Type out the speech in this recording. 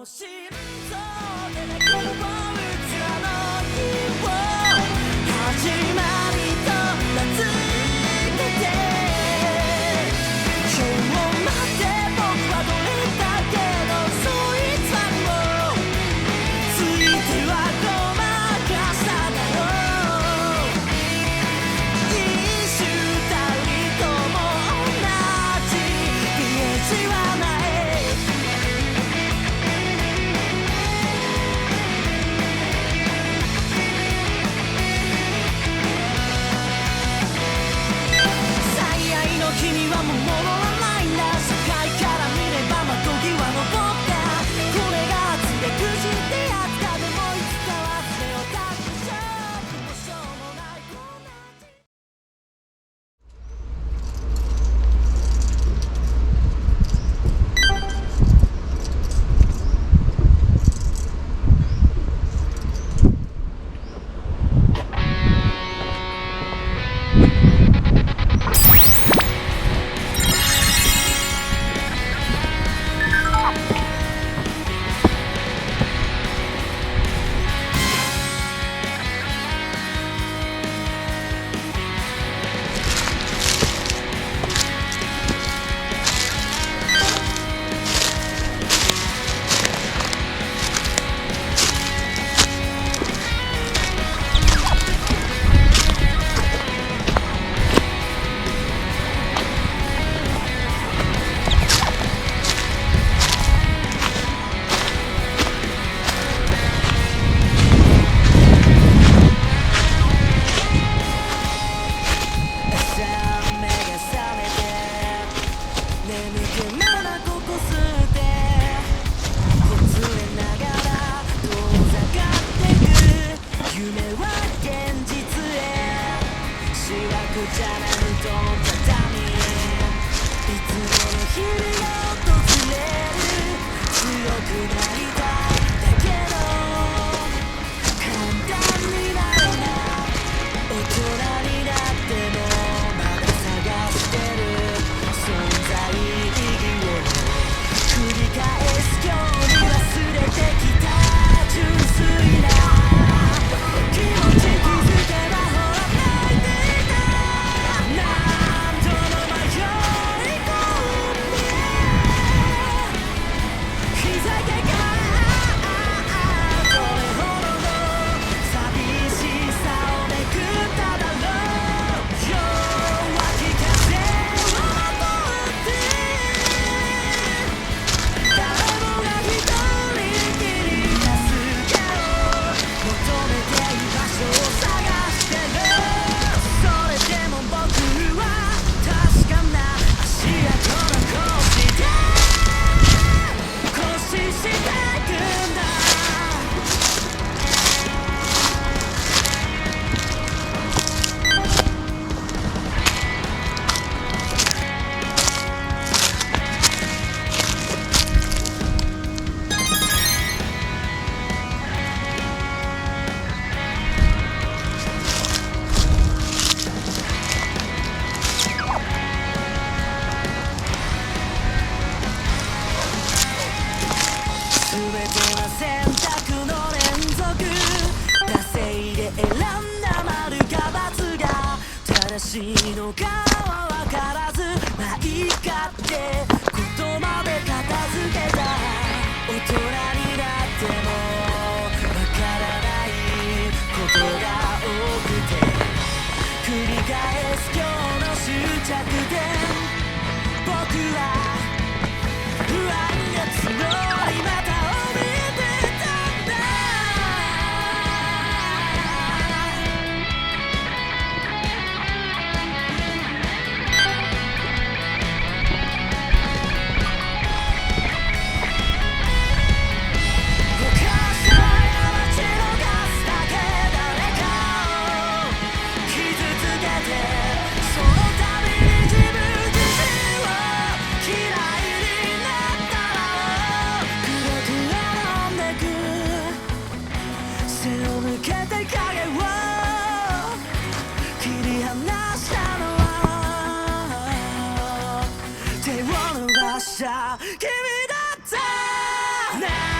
心臓でねこぼうつあの日を始まりと名付けて今日まで僕はどれだけのそいつをついてはごまかしただろう一周たりとも同じイメージはない君はもう戻らないんだ社会から見れば窓際の僕がこれが圧でくじってやつかでもいつか忘れようだってしょうもしょうもないこんなしいのかは分からずまあいいかってことまで片付けた大人になっても分からないことが多くて繰り返す今日の終着点僕は不安が募りまた怯えてたんだ君だった